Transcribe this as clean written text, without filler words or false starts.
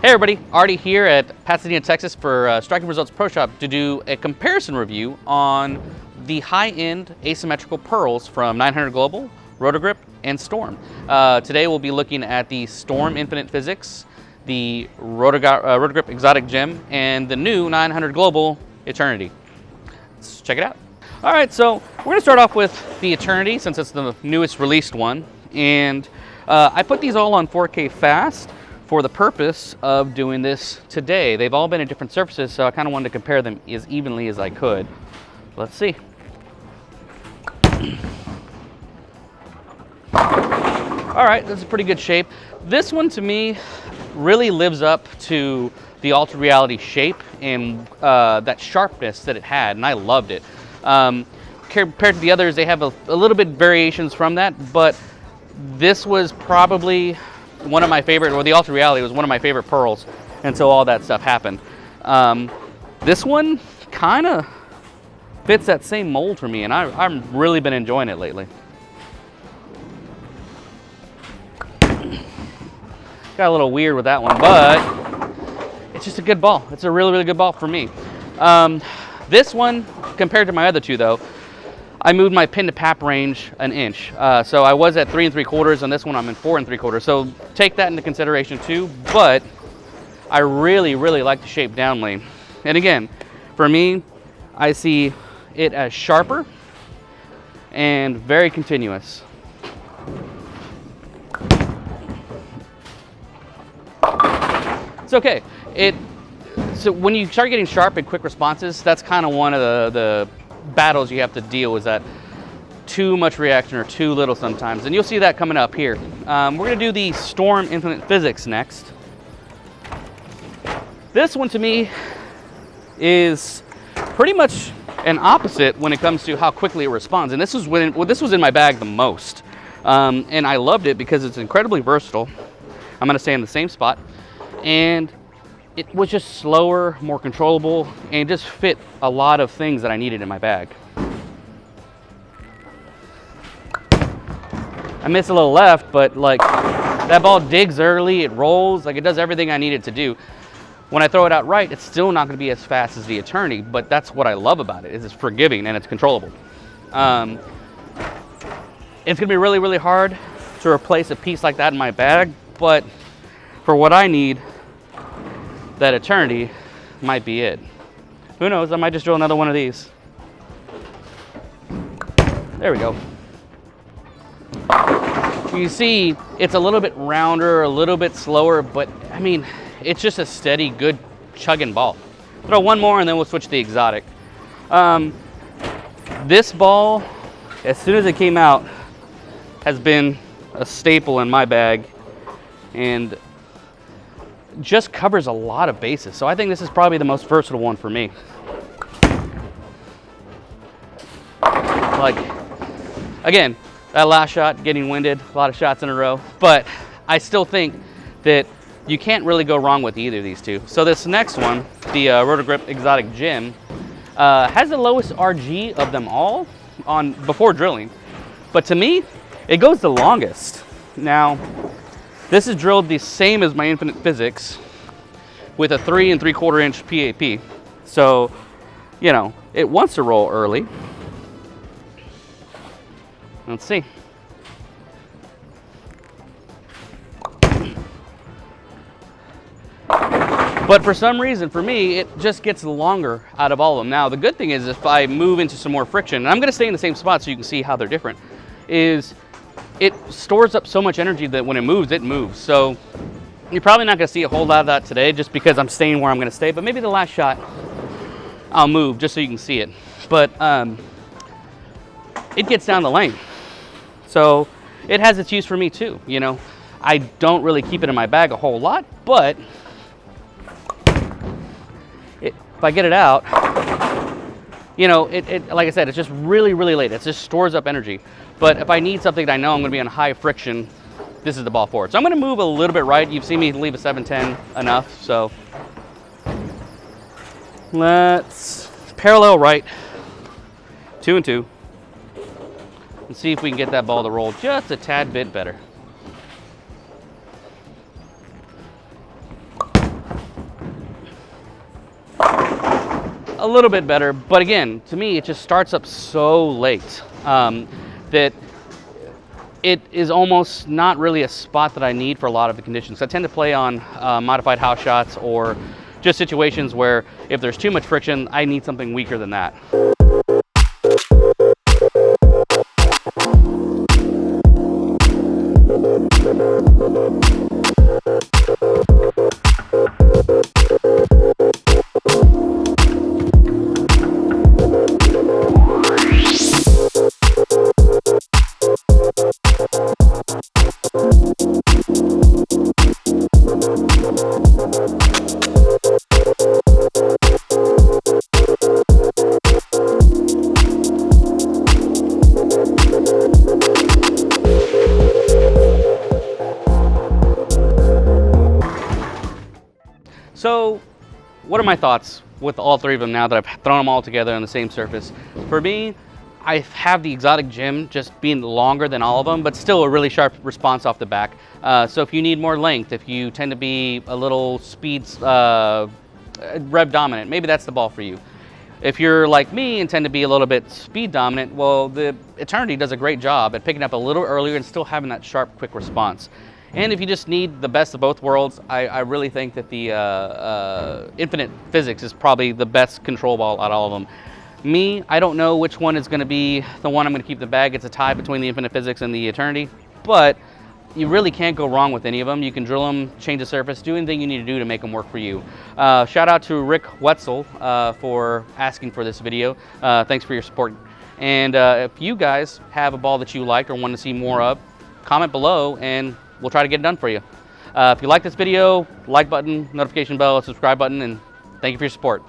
Hey everybody, Artie here at Pasadena, Texas for Striking Results Pro Shop to do a comparison review on the high-end asymmetrical pearls from 900 Global, Roto Grip, and Strom. Today we'll be looking at the Strom Infinite Physix, the Roto Grip Exotic Gem, and the new 900 Global Eternity. Let's check it out. All right, so we're gonna start off with the Eternity since it's the newest released one. And I put these all on 4K fast for the purpose of doing this today. They've all been at different surfaces, so I kind of wanted to compare them as evenly as I could. Let's see. All right, this is pretty good shape. This one to me really lives up to the Ultra Reality shape and that sharpness that it had, and I loved it. Compared to the others, they have a little bit variations from that, but this was probably one of my favorite, or the Ultra Reality was one of my favorite pearls until all that stuff happened. This one kind of fits that same mold for me, and I've really been enjoying it lately. Got a little weird with that one, but it's just a good ball. It's a really, really good ball for me. This one, compared to my other two though, I moved my pin to pap range an inch. So I was at 3 3/4, and this one I'm in 4 3/4. So take that into consideration too, but I really, really like the shape down lane. And again, for me, I see it as sharper and very continuous. It's okay. So when you start getting sharp and quick responses, that's kind of one of the battles you have to deal with, that too much reaction or too little sometimes, and you'll see that coming up here. We're going to do the Strom Infinite Physix next. This one to me is pretty much an opposite when it comes to how quickly it responds, and this was when this was in my bag the most, and I loved it because it's incredibly versatile. I'm going to stay in the same spot, and it was just slower, more controllable, and just fit a lot of things that I needed in my bag. I missed a little left, but like that ball digs early, it rolls, like it does everything I need it to do. When I throw it out right, it's still not going to be as fast as the Eternity, but that's what I love about it, is it's forgiving and it's controllable. It's going to be really, really hard to replace a piece like that in my bag, but for what I need, that Eternity might be it. Who knows, I might just drill another one of these. There we go. You see, it's a little bit rounder, a little bit slower, but I mean, it's just a steady, good chugging ball. Throw one more and then we'll switch to the exotic. This ball, as soon as it came out, has been a staple in my bag and just covers a lot of bases. So I think this is probably the most versatile one for me. Like, again, that last shot, getting winded, a lot of shots in a row, but I still think that you can't really go wrong with either of these two. So this next one, the Roto Grip Exotic Gem, has the lowest RG of them all before drilling, but to me, it goes the longest. Now, this is drilled the same as my Infinite Physix with a 3 3/4 inch PAP. So, you know, it wants to roll early. Let's see. But for some reason, for me, it just gets longer out of all of them. Now, the good thing is if I move into some more friction, and I'm going to stay in the same spot so you can see how they're different, is it stores up so much energy that when it moves. So you're probably not going to see a whole lot of that today just because I'm staying where I'm going to stay. But maybe the last shot I'll move just so you can see it. But it gets down the lane. So it has its use for me too. You know, I don't really keep it in my bag a whole lot, but if I get it out, you know, like I said, it's just really, really late. It just stores up energy. But if I need something that I know I'm going to be on high friction, this is the ball for it. So I'm going to move a little bit right. You've seen me leave a 710 enough. So let's parallel right, 2 and 2, and see if we can get that ball to roll just a tad bit better. a little bit better, but again, to me, it just starts up so late that it is almost not really a spot that I need for a lot of the conditions. I tend to play on modified house shots or just situations where if there's too much friction, I need something weaker than that. So what are my thoughts with all three of them now that I've thrown them all together on the same surface? For me, I have the exotic gem just being longer than all of them, but still a really sharp response off the back. So if you need more length, if you tend to be a little speed rev dominant, maybe that's the ball for you. If you're like me and tend to be a little bit speed dominant, well, the Eternity does a great job at picking up a little earlier and still having that sharp, quick response. And if you just need the best of both worlds, I really think that the Infinite Physix is probably the best control ball out of all of them. Me, I don't know which one is going to be the one I'm going to keep in the bag. It's a tie between the Infinite Physix and the Eternity, but you really can't go wrong with any of them. You can drill them, change the surface, do anything you need to do to make them work for you. Shout out to Rick Wetzel for asking for this video. Thanks for your support. And if you guys have a ball that you liked or want to see more of, comment below and we'll try to get it done for you. If you like this video, like button, notification bell, subscribe button, and thank you for your support.